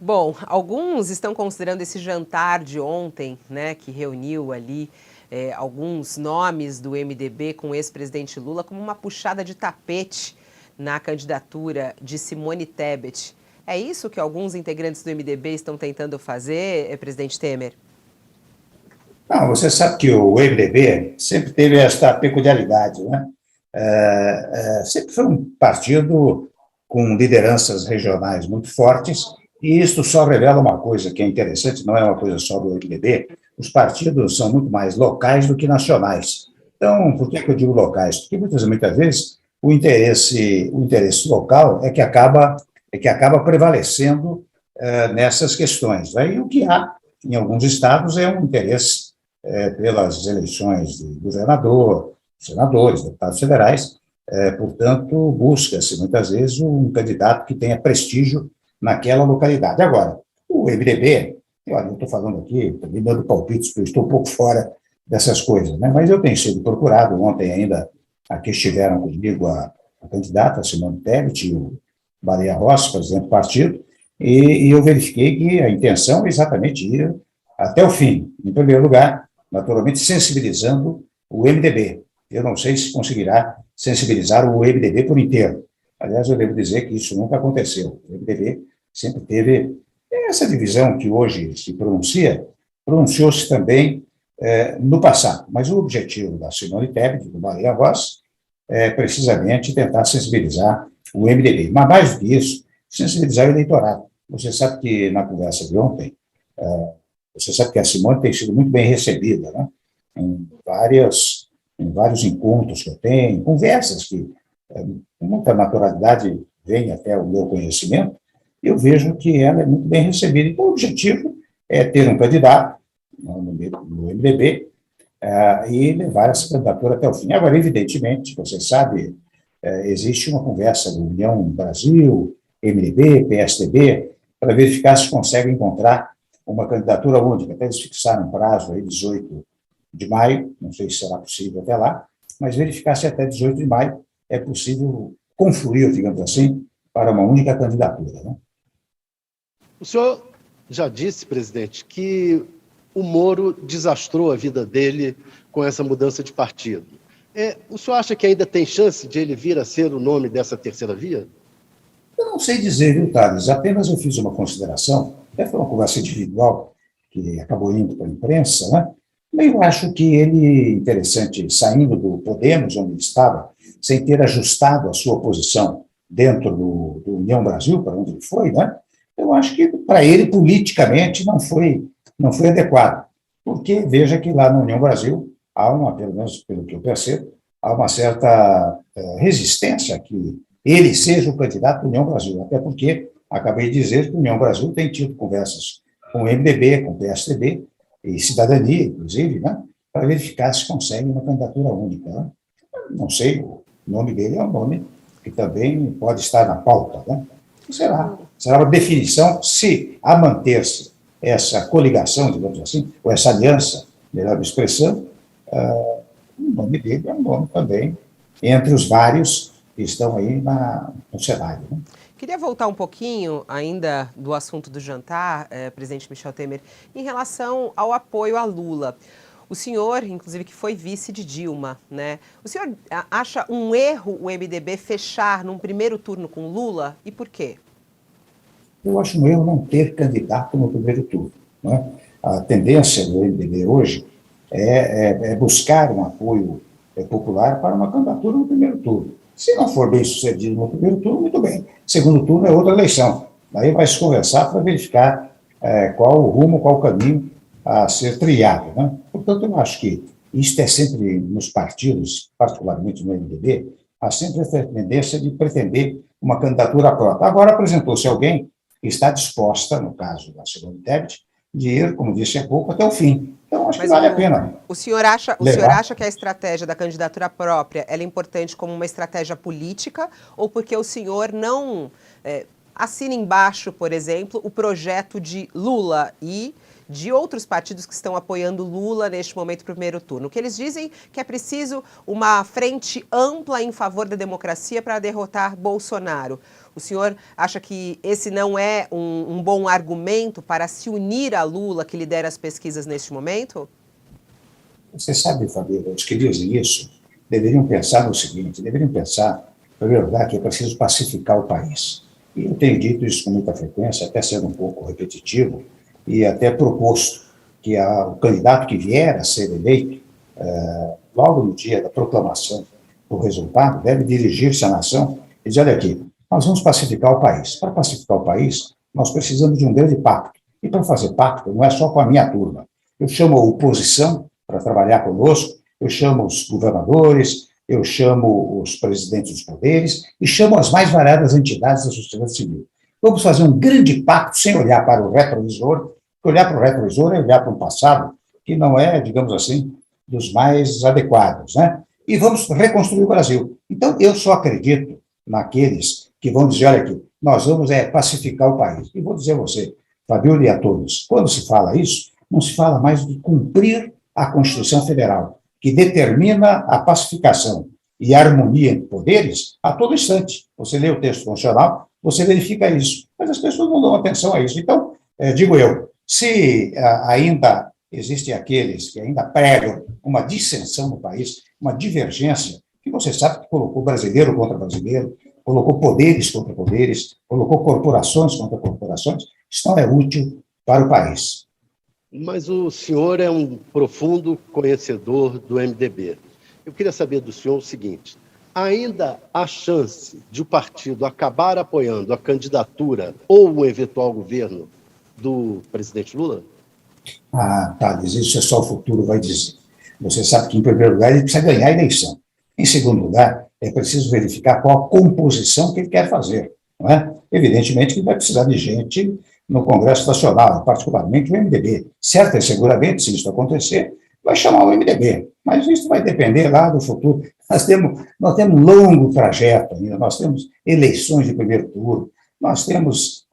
Bom, alguns estão considerando esse jantar de ontem, né, que reuniu ali alguns nomes do MDB com o ex-presidente Lula, como uma puxada de tapete na candidatura de Simone Tebet. É isso que alguns integrantes do MDB estão tentando fazer, presidente Temer? Não, você sabe que o MDB sempre teve esta peculiaridade, né? Sempre foi um partido com lideranças regionais muito fortes, e isso só revela uma coisa que é interessante, não é uma coisa só do MDB, os partidos são muito mais locais do que nacionais. Então, por que eu digo locais? Porque muitas vezes o interesse local é que acaba prevalecendo nessas questões. Aí o que há em alguns estados é um interesse pelas eleições de governador, senadores, deputados federais. Portanto, busca-se muitas vezes um candidato que tenha prestígio naquela localidade. Agora, o MDB, eu estou falando aqui, também dando palpites, porque eu estou um pouco fora dessas coisas, né? Mas eu tenho sido procurado, ontem ainda aqui estiveram comigo a candidata, a Simone Tebet, e o Baleia Rossi, presidente do partido, e eu verifiquei que a intenção é exatamente ir até o fim. Em primeiro lugar, naturalmente sensibilizando o MDB. Eu não sei se conseguirá sensibilizar o MDB por inteiro. Aliás, eu devo dizer que isso nunca aconteceu. O MDB sempre teve essa divisão que hoje se pronunciou-se também no passado. Mas o objetivo da Simone Tebet, do Baleia Rossi, é precisamente tentar sensibilizar o MDB. Mas, mais do que isso, sensibilizar o eleitorado. Você sabe que na conversa de ontem, você sabe que a Simone tem sido muito bem recebida, né? Em vários encontros que eu tenho, conversas que, com muita naturalidade, vêm até o meu conhecimento, eu vejo que ela é muito bem recebida. Então, o objetivo é ter um candidato no MDB e levar essa candidatura até o fim. Agora, evidentemente, você sabe, existe uma conversa do União Brasil, MDB, PSDB, para verificar se consegue encontrar uma candidatura única. Até eles fixaram um prazo aí, 18 de maio, não sei se será possível até lá, mas verificar se até 18 de maio é possível confluir, digamos assim, para uma única candidatura, né? O senhor já disse, presidente, que o Moro desastrou a vida dele com essa mudança de partido. O senhor acha que ainda tem chance de ele vir a ser o nome dessa terceira via? Eu não sei dizer, viu, Thales? Apenas eu fiz uma consideração, até foi uma conversa individual, que acabou indo para a imprensa, né? Eu acho que ele, interessante, saindo do Podemos, onde ele estava, sem ter ajustado a sua posição dentro do União Brasil, para onde ele foi, né? Eu acho que para ele, politicamente, não foi adequado. Porque veja que lá na União Brasil há pelo menos pelo que eu percebo, há uma certa resistência a que ele seja o candidato da União Brasil, até porque acabei de dizer que a União Brasil tem tido conversas com o MDB, com o PSDB, e Cidadania, inclusive, né, para verificar se consegue uma candidatura única. Né? Não sei, o nome dele é um nome que também pode estar na pauta. Né? Será uma definição se, a manter-se essa coligação, digamos assim, ou essa aliança, melhor expressando, o nome dele é um nome também entre os vários que estão aí no cenário. Né? Queria voltar um pouquinho ainda do assunto do jantar, presidente Michel Temer, em relação ao apoio a Lula. O senhor, inclusive, que foi vice de Dilma, né? O senhor acha um erro o MDB fechar num primeiro turno com Lula? E por quê? Eu acho um erro não ter candidato no primeiro turno. Né? A tendência do MDB hoje é buscar um apoio popular para uma candidatura no primeiro turno. Se não for bem sucedido no primeiro turno, muito bem. Segundo turno é outra eleição. Daí vai se conversar para verificar qual o rumo, qual o caminho a ser trilhado. Né? Portanto, eu acho que isto é sempre nos partidos, particularmente no MDB, há sempre essa tendência de pretender uma candidatura própria. Agora apresentou-se alguém que está disposta, no caso da Simone Tebet, de ir, como disse há pouco, até o fim. Então, acho que vale a pena. O senhor acha que a estratégia da candidatura própria ela é importante como uma estratégia política ou porque o senhor não assina embaixo, por exemplo, o projeto de Lula e de outros partidos que estão apoiando Lula neste momento para o primeiro turno. O que eles dizem que é preciso uma frente ampla em favor da democracia para derrotar Bolsonaro. O senhor acha que esse não é um bom argumento para se unir a Lula, que lidera as pesquisas neste momento? Você sabe, Fabíola, os que dizem isso deveriam pensar no seguinte, deveriam pensar, em primeiro lugar, que é preciso pacificar o país. E eu tenho dito isso com muita frequência, até sendo um pouco repetitivo, e até proposto que o candidato que vier a ser eleito, logo no dia da proclamação do resultado, deve dirigir-se à nação e dizer, olha aqui, nós vamos pacificar o país. Para pacificar o país, nós precisamos de um grande pacto. E para fazer pacto, não é só com a minha turma. Eu chamo a oposição para trabalhar conosco, eu chamo os governadores, eu chamo os presidentes dos poderes e chamo as mais variadas entidades da sociedade civil. Vamos fazer um grande pacto sem olhar para o retrovisor, porque olhar para o retrovisor é olhar para um passado que não é, digamos assim, dos mais adequados, né? E vamos reconstruir o Brasil. Então, eu só acredito naqueles que vão dizer, olha aqui, nós vamos pacificar o país. E vou dizer a você, Fabíola e a todos, quando se fala isso, não se fala mais de cumprir a Constituição Federal, que determina a pacificação e a harmonia entre poderes a todo instante. Você lê o texto constitucional, você verifica isso, mas as pessoas não dão atenção a isso. Então, digo eu, se ainda existem aqueles que ainda pregam uma dissensão no país, uma divergência, que você sabe que colocou brasileiro contra brasileiro, colocou poderes contra poderes, colocou corporações contra corporações, isso não é útil para o país. Mas o senhor é um profundo conhecedor do MDB. Eu queria saber do senhor o seguinte, ainda há chance de o partido acabar apoiando a candidatura ou o eventual governo do presidente Lula? Thales, isso é só o futuro vai dizer. Você sabe que, em primeiro lugar, ele precisa ganhar a eleição. Em segundo lugar, é preciso verificar qual a composição que ele quer fazer. Não é? Evidentemente que ele vai precisar de gente no Congresso Nacional, particularmente o MDB. Certo e seguramente, se isso acontecer, vai chamar o MDB. Mas isso vai depender lá do futuro. Nós temos um longo trajeto ainda, nós temos eleições de primeiro turno, nós temos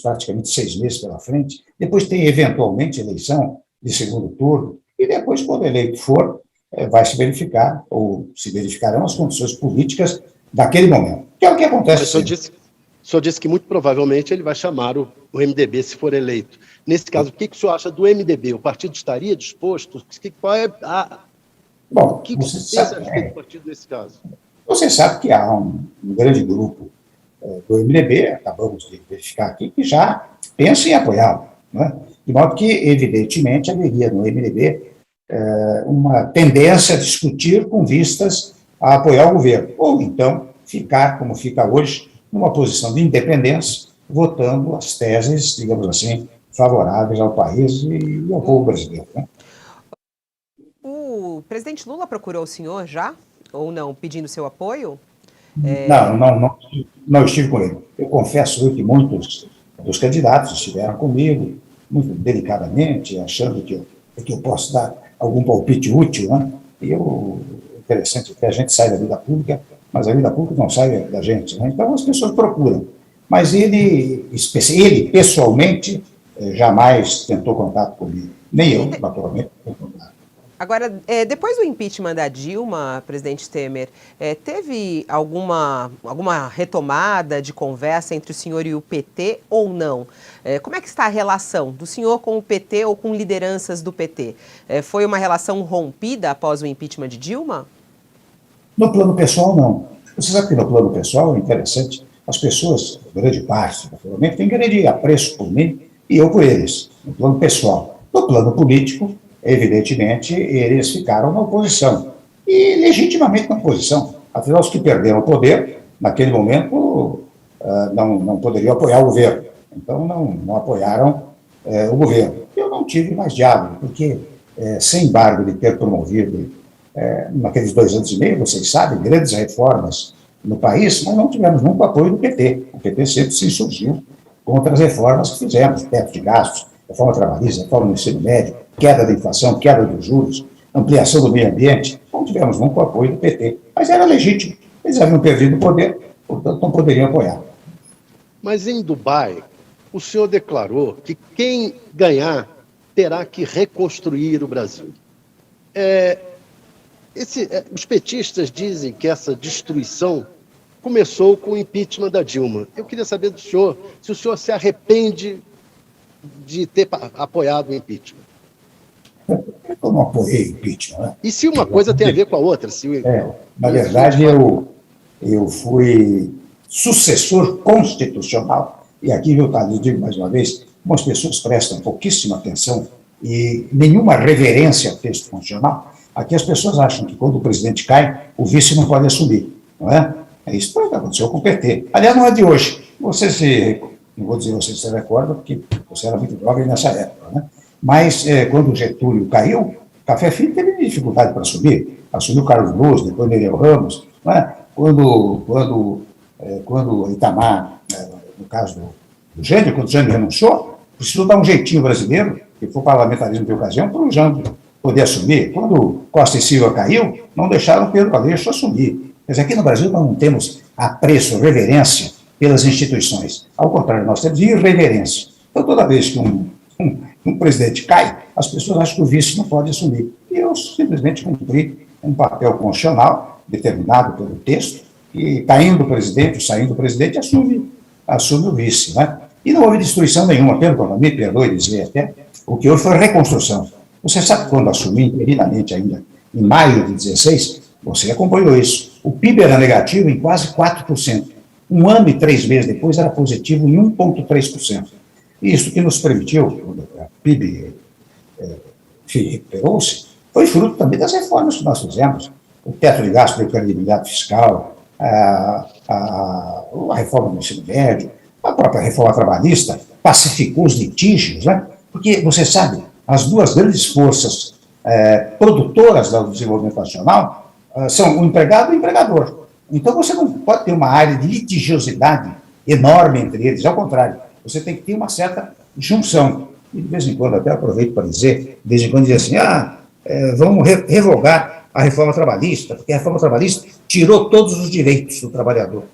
praticamente 6 meses pela frente, depois tem eventualmente eleição de segundo turno, e depois, quando eleito for, vai se verificar, ou se verificarão as condições políticas daquele momento, que é o que acontece sempre. O senhor disse que muito provavelmente ele vai chamar o MDB se for eleito. Nesse caso, o que o senhor acha do MDB? O partido estaria disposto? Qual é Bom, o que você pensa a respeito do partido nesse caso? Você sabe que há um grande grupo do MDB, acabamos de verificar aqui, que já pensa em apoiá-lo. Né? De modo que, evidentemente, haveria no MDB uma tendência a discutir com vistas a apoiar o governo, ou então ficar, como fica hoje, numa posição de independência, votando as teses, digamos assim, favoráveis ao país e ao povo brasileiro. Né? O presidente Lula procurou o senhor já, ou não, pedindo seu apoio? Não estive com ele. Eu confesso que muitos dos candidatos estiveram comigo, muito delicadamente, achando que eu posso dar algum palpite útil, né? E interessante que a gente sai da vida pública, mas a vida pública não sai da gente, né? Então as pessoas procuram. Mas ele pessoalmente, jamais tentou contato comigo. Nem eu, naturalmente, tenho contato. Agora, depois do impeachment da Dilma, presidente Temer, teve alguma retomada de conversa entre o senhor e o PT ou não? Como é que está a relação do senhor com o PT ou com lideranças do PT? Foi uma relação rompida após o impeachment de Dilma? No plano pessoal, não. Você sabe que no plano pessoal é interessante, as pessoas, grande parte, naturalmente, tem grande apreço por mim e eu por eles, no plano pessoal. No plano político, evidentemente, eles ficaram na oposição. E legitimamente na oposição. Afinal, os que perderam o poder, naquele momento, não poderiam apoiar o governo. Então, não apoiaram o governo. Eu não tive mais diálogo, porque, sem embargo de ter promovido, naqueles 2 anos e meio, vocês sabem, grandes reformas no país, mas não tivemos nunca apoio do PT. O PT sempre se insurgiu contra as reformas que fizemos, teto de gastos, reforma trabalhista, reforma do ensino médio, queda da inflação, queda dos juros, ampliação do meio ambiente. Não tivemos nunca o apoio do PT. Mas era legítimo. Eles haviam perdido o poder, portanto não poderiam apoiar. mas em Dubai, o senhor declarou que quem ganhar terá que reconstruir o Brasil. Os petistas dizem que essa destruição começou com o impeachment da Dilma. Eu queria saber do senhor se o senhor se arrepende de ter apoiado o impeachment. Eu não apoiei o impeachment, né? E se uma coisa tem a ver com a outra? Na verdade, eu fui sucessor constitucional, e aqui, eu digo mais uma vez, como as pessoas prestam pouquíssima atenção e nenhuma reverência ao texto constitucional, aqui as pessoas acham que quando o presidente cai, o vice não pode assumir, não é? Isso foi o que aconteceu com o PT. Aliás, não é de hoje. Não vou dizer você se recorda, porque você era muito jovem nessa época, né? Mas, quando o Getúlio caiu, Café Filho teve dificuldade para assumir. Assumiu Carlos Luz, depois Nereu Ramos, não é? Quando Itamar, no caso do Jânio, quando o Jânio renunciou, precisou dar um jeitinho brasileiro, que foi o parlamentarismo de ocasião, para o Jânio poder assumir. Quando Costa e Silva caiu, não deixaram Pedro Aleixo assumir. Mas aqui no Brasil nós não temos apreço, reverência pelas instituições. Ao contrário, nós temos irreverência. Então, toda vez que um presidente cai, as pessoas acham que o vice não pode assumir. E eu simplesmente cumpri um papel constitucional determinado pelo texto, e caindo o presidente, ou saindo o presidente, assume o vice, né? E não houve destruição nenhuma, me perdoe dizer até, o que houve foi reconstrução. Você sabe quando assumi interinamente ainda, em maio de 16, você acompanhou isso. O PIB era negativo em quase 4%. Um ano e 3 meses depois era positivo em 1,3%. Isso que nos permitiu, quando o PIB recuperou-se, foi fruto também das reformas que nós fizemos. O teto de gasto de credibilidade fiscal, a reforma do ensino médio, a própria reforma trabalhista, pacificou os litígios, né? Porque, você sabe, as duas grandes forças produtoras do desenvolvimento nacional são o empregado e o empregador. Então, você não pode ter uma área de litigiosidade enorme entre eles, ao contrário, você tem que ter uma certa junção. E, de vez em quando, até aproveito para dizer, de vez em quando, dizer assim, vamos revogar a reforma trabalhista, porque a reforma trabalhista tirou todos os direitos do trabalhador.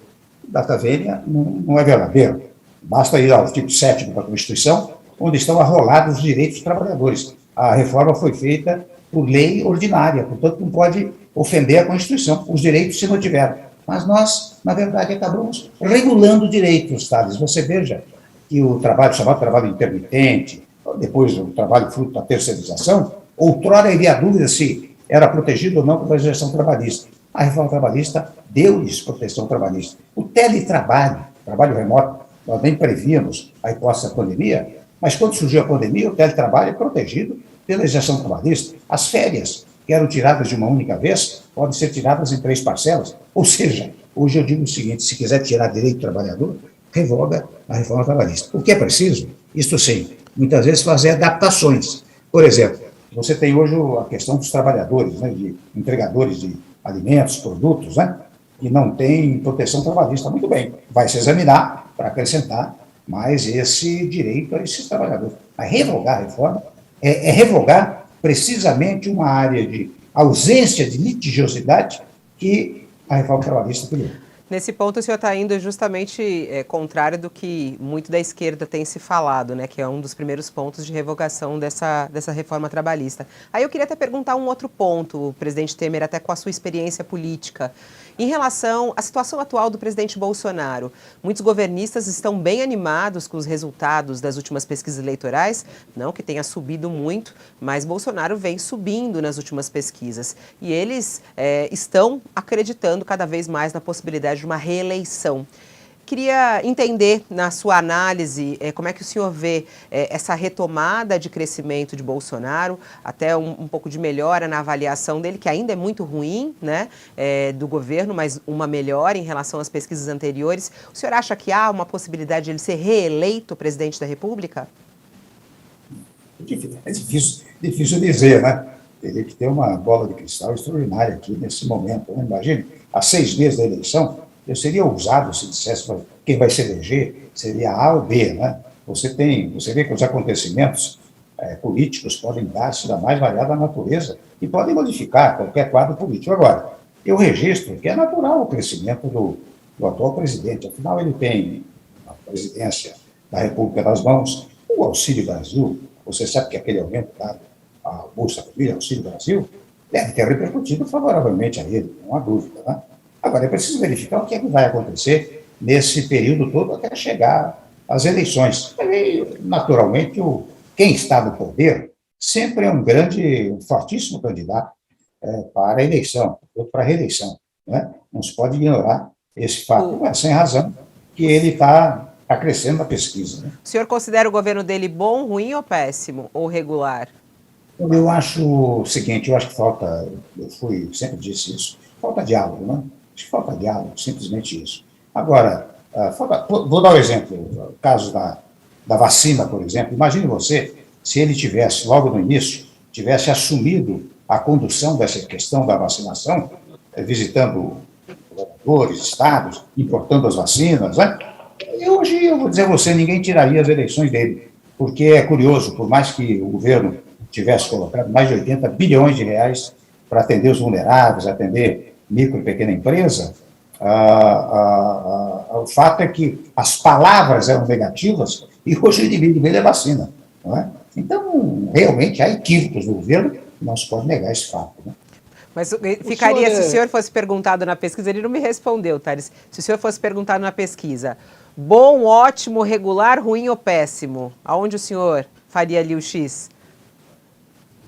Data vênia não é verdadeiro. Basta ir ao artigo 7º da Constituição, onde estão arrolados os direitos dos trabalhadores. A reforma foi feita por lei ordinária, portanto, não pode ofender a Constituição, os direitos se mantiveram. Mas nós, na verdade, acabamos regulando direitos, Thales. Você veja que o trabalho chamado trabalho intermitente, depois o trabalho fruto da terceirização, outrora havia dúvida se era protegido ou não pela legislação trabalhista. A reforma trabalhista deu-lhes proteção trabalhista. O teletrabalho, trabalho remoto, nós nem prevíamos a hipótese da pandemia, mas quando surgiu a pandemia, o teletrabalho é protegido pela legislação trabalhista. As férias, que eram tiradas de uma única vez, podem ser tiradas em 3 parcelas. Ou seja, hoje eu digo o seguinte, se quiser tirar direito do trabalhador, revoga a reforma trabalhista. O que é preciso, isto sim, muitas vezes fazer adaptações. Por exemplo, você tem hoje a questão dos trabalhadores, né, de entregadores de alimentos, produtos, né, que não têm proteção trabalhista. Muito bem, vai se examinar para acrescentar mais esse direito a esses trabalhadores. Mas revogar a reforma é revogar precisamente uma área de ausência de litigiosidade que a reforma trabalhista criou. Nesse ponto, o senhor está indo justamente contrário do que muito da esquerda tem se falado, né, que é um dos primeiros pontos de revogação dessa reforma trabalhista. Aí eu queria até perguntar um outro ponto, presidente Temer, até com a sua experiência política, em relação à situação atual do presidente Bolsonaro. Muitos governistas estão bem animados com os resultados das últimas pesquisas eleitorais, não que tenha subido muito, mas Bolsonaro vem subindo nas últimas pesquisas. E eles estão acreditando cada vez mais na possibilidade de uma reeleição. Queria entender, na sua análise, como é que o senhor vê essa retomada de crescimento de Bolsonaro, até um pouco de melhora na avaliação dele, que ainda é muito ruim, né, do governo, mas uma melhora em relação às pesquisas anteriores. O senhor acha que há uma possibilidade de ele ser reeleito presidente da República? É difícil dizer, né? Teria que ter uma bola de cristal extraordinária aqui nesse momento. Né? Imagine, há 6 meses da eleição, eu seria ousado se dissesse quem vai se eleger, seria A ou B, né? Você vê que os acontecimentos políticos podem dar-se da mais variada natureza e podem modificar qualquer quadro político. Agora, eu registro que é natural o crescimento do atual presidente, afinal ele tem presidência da República nas mãos, o Auxílio Brasil, você sabe que aquele aumento dado à Bolsa Família, Auxílio Brasil, deve ter repercutido favoravelmente a ele, não há dúvida. Né? Agora, é preciso verificar o que é que vai acontecer nesse período todo até chegar às eleições. E, naturalmente, quem está no poder sempre é um fortíssimo candidato para a eleição, para a reeleição. Né? Não se pode ignorar esse fato. Não é sem razão que ele está crescendo na pesquisa. Né? O senhor considera o governo dele bom, ruim ou péssimo, ou regular? Eu acho o seguinte, eu acho que falta, sempre disse isso, falta diálogo, né? Acho que falta diálogo, simplesmente isso. Agora, vou dar um exemplo, o caso da vacina, por exemplo. Imagine você, se ele tivesse, logo no início, tivesse assumido a condução dessa questão da vacinação, visitando governadores, estados, importando as vacinas, né? E hoje, eu vou dizer a você, ninguém tiraria as eleições dele, porque é curioso, por mais que o governo tivesse colocado mais de 80 bilhões de reais para atender os vulneráveis, atender micro e pequena empresa, o fato é que as palavras eram negativas e hoje o inimigo dele é vacina. Não é? Então, realmente, há equívocos no governo, não se pode negar esse fato. Né? Mas ficaria, se o senhor fosse perguntado na pesquisa, ele não me respondeu, Thales. Se o senhor fosse perguntado na pesquisa, bom, ótimo, regular, ruim ou péssimo, aonde o senhor faria ali o X?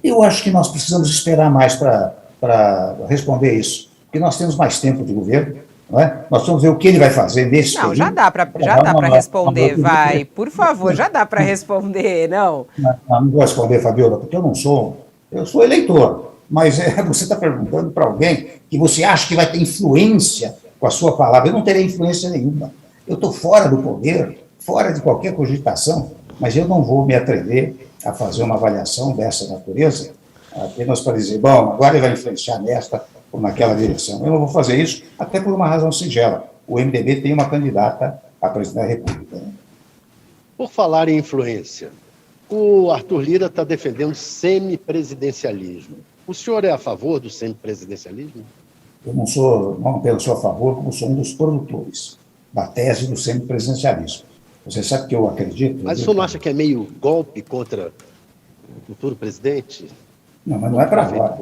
Eu acho que nós precisamos esperar mais para responder isso, porque nós temos mais tempo de governo, não é? Nós vamos ver o que ele vai fazer nesse período. Não, já dá para responder, vai. Por favor, já dá para responder, não? Não vou responder, Fabiola, porque eu sou eleitor, mas você está perguntando para alguém que você acha que vai ter influência com a sua palavra. Eu não terei influência nenhuma. Eu estou fora do poder, fora de qualquer cogitação, mas eu não vou me atrever a fazer uma avaliação dessa natureza, apenas para dizer, bom, agora ele vai influenciar nesta ou naquela direção. Eu não vou fazer isso, até por uma razão singela. O MDB tem uma candidata a presidente da República. Né? Por falar em influência, o Arthur Lira está defendendo semipresidencialismo. O senhor é a favor do semipresidencialismo? Eu não apenas sou a favor, como sou um dos produtores da tese do semipresidencialismo. Você sabe que eu acredito... Mas o senhor não acha que é meio golpe contra o futuro presidente? Não, mas não é para agora.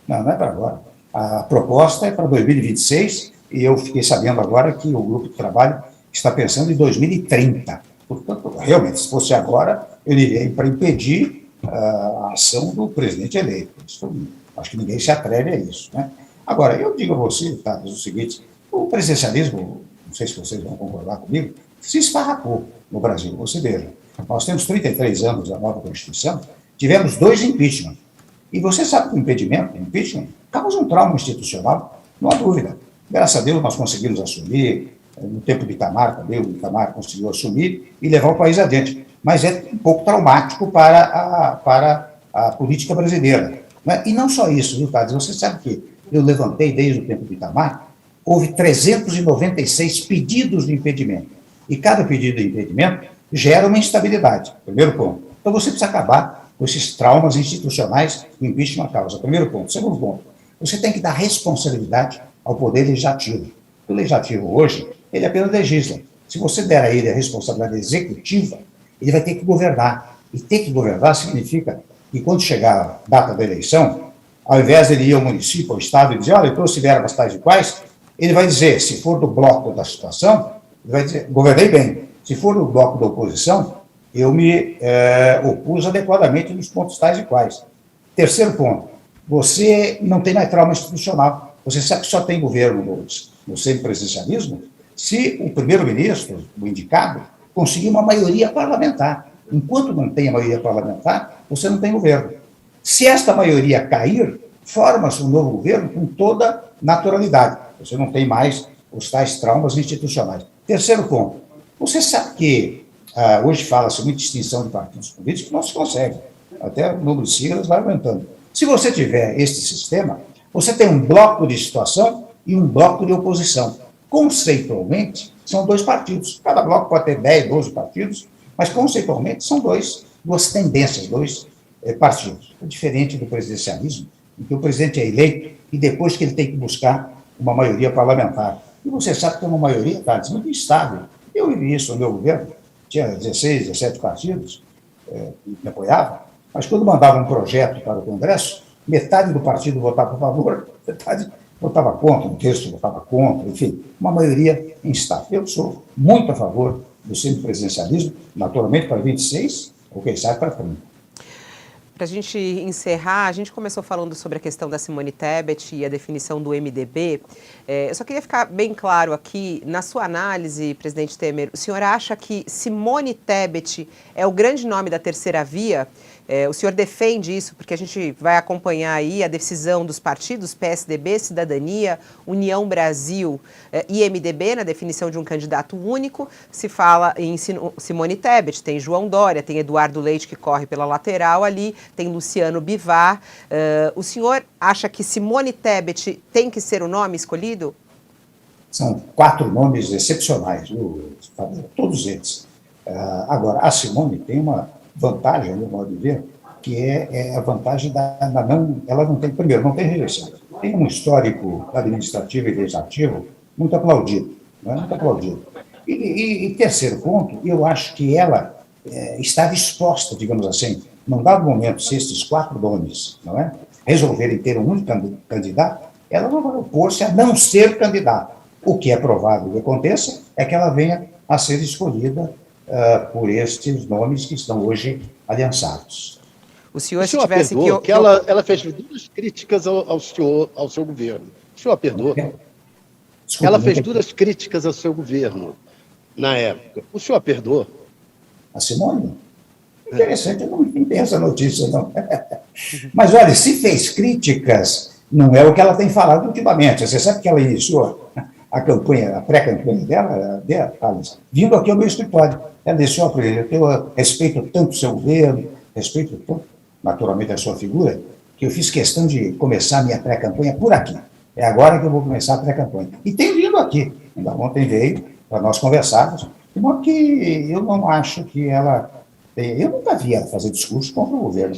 Não é para agora. A proposta é para 2026 e eu fiquei sabendo agora que o grupo de trabalho está pensando em 2030. Portanto, realmente, se fosse agora, eu iria para impedir a ação do presidente eleito. Acho que ninguém se atreve a isso. Né? Agora, eu digo a você, tá, o seguinte, o presidencialismo, não sei se vocês vão concordar comigo, se esfarrapou no Brasil. Você veja, nós temos 33 anos da nova Constituição, tivemos 2 impeachment. E você sabe que o impeachment, causa um trauma institucional, não há dúvida. Graças a Deus nós conseguimos assumir, no tempo de Itamar também, o Itamar conseguiu assumir e levar o país adiante. Mas é um pouco traumático para a política brasileira. Né? E não só isso, viu, Tades? Você sabe que eu levantei desde o tempo de Itamar, houve 396 pedidos de impedimento. E cada pedido de impedimento gera uma instabilidade, primeiro ponto. Então você precisa acabar com esses traumas institucionais que o impeachment causa, primeiro ponto. Segundo ponto, você tem que dar responsabilidade ao poder legislativo. O legislativo hoje, ele apenas legisla. Se você der a ele a responsabilidade executiva, ele vai ter que governar. E ter que governar significa que quando chegar a data da eleição, ao invés de ele ir ao município, ao estado e dizer, olha, eu trouxe verbas tais e quais, ele vai dizer, se for do bloco da situação, ele vai dizer, governei bem. Se for do bloco da oposição, eu me opus adequadamente nos pontos tais e quais. Terceiro ponto, você não tem mais trauma institucional. Você sabe que só tem governo no semipresidencialismo se o primeiro-ministro, o indicado, conseguir uma maioria parlamentar. Enquanto não tem a maioria parlamentar, você não tem governo. Se esta maioria cair, forma-se um novo governo com toda naturalidade. Você não tem mais os tais traumas institucionais. Terceiro ponto, você sabe que hoje fala-se muito de extinção de partidos políticos, que não se consegue. Até o número de siglas vai aumentando. Se você tiver este sistema, você tem um bloco de situação e um bloco de oposição. Conceitualmente, são 2 partidos. Cada bloco pode ter 10, 12 partidos, mas conceitualmente são duas tendências, 2 partidos. É diferente do presidencialismo, em que o presidente é eleito e depois que ele tem que buscar uma maioria parlamentar. E você sabe que é uma maioria, Thales, muito instável. Eu vivi isso no meu governo, tinha 16, 17 partidos que me apoiavam, mas quando mandava um projeto para o Congresso, metade do partido votava a favor, metade votava contra, um terço votava contra, enfim, uma maioria instável. Eu sou muito a favor do semipresidencialismo, naturalmente para 26, ou quem sabe para 30. Para a gente encerrar, a gente começou falando sobre a questão da Simone Tebet e a definição do MDB. Eu só queria ficar bem claro aqui, na sua análise, presidente Temer, o senhor acha que Simone Tebet é o grande nome da terceira via? O senhor defende isso porque a gente vai acompanhar aí a decisão dos partidos PSDB, Cidadania, União Brasil e MDB na definição de um candidato único. Se fala em Simone Tebet, tem João Dória, tem Eduardo Leite que corre pela lateral ali, tem Luciano Bivar. O senhor acha que Simone Tebet tem que ser o nome escolhido? São 4 nomes excepcionais, todos eles. Agora, a Simone tem uma vantagem, no modo de ver, que é a vantagem ela não tem, primeiro, não tem rejeição. Tem um histórico administrativo e legislativo muito aplaudido, né? Muito aplaudido. E terceiro ponto, eu acho que ela está disposta, digamos assim, num dado momento, se esses 4 nomes, não é, resolverem ter um único candidato, ela não vai opor-se a não ser candidata. O que é provável que aconteça é que ela venha a ser escolhida por estes nomes que estão hoje aliançados. O senhor se tivesse que ela fez 2 críticas ao seu governo. O senhor perdoou? Desculpa, ela fez 2 críticas ao seu governo na época. O senhor perdoou? A Simone? Interessante, eu não entendi essa notícia, não. Mas, olha, se fez críticas, não é o que ela tem falado ultimamente. Você sabe que ela iniciou a campanha, a pré-campanha dela, vindo aqui ao meu escritório. Ela disse, eu respeito tanto o seu governo, respeito tanto, naturalmente, a sua figura, que eu fiz questão de começar a minha pré-campanha por aqui. É agora que eu vou começar a pré-campanha. E tem vindo aqui. Ainda ontem veio para nós conversarmos, de modo que eu não acho que ela... Eu nunca vi ela fazer discurso contra o governo.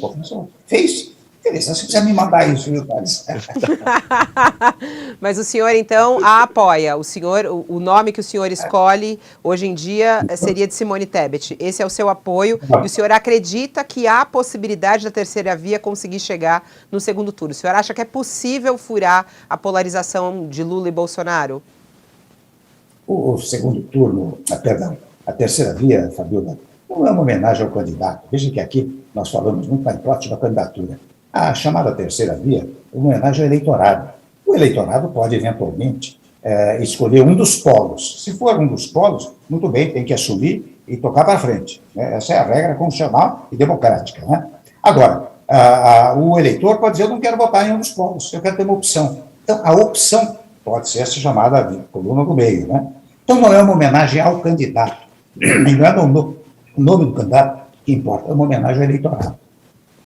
Fez. Interessante, se quiser me mandar isso, viu, Thales? Mas o senhor, então, a apoia. O nome que o senhor escolhe, hoje em dia, seria de Simone Tebet. Esse é o seu apoio. E o senhor acredita que há possibilidade da terceira via conseguir chegar no segundo turno? O senhor acha que é possível furar a polarização de Lula e Bolsonaro? O segundo turno, perdão, a terceira via, Fabiola, não é uma homenagem ao candidato. Veja que aqui nós falamos muito na hipótese da candidatura. A chamada terceira via é uma homenagem ao eleitorado. O eleitorado pode, eventualmente, escolher um dos polos. Se for um dos polos, muito bem, tem que assumir e tocar para frente, né? Essa é a regra constitucional e democrática, né? Agora, o eleitor pode dizer, eu não quero votar em um dos polos, eu quero ter uma opção. Então, a opção pode ser essa chamada coluna do meio, né? Então, não é uma homenagem ao candidato, não é o nome do candidato que importa, é uma homenagem ao eleitorado.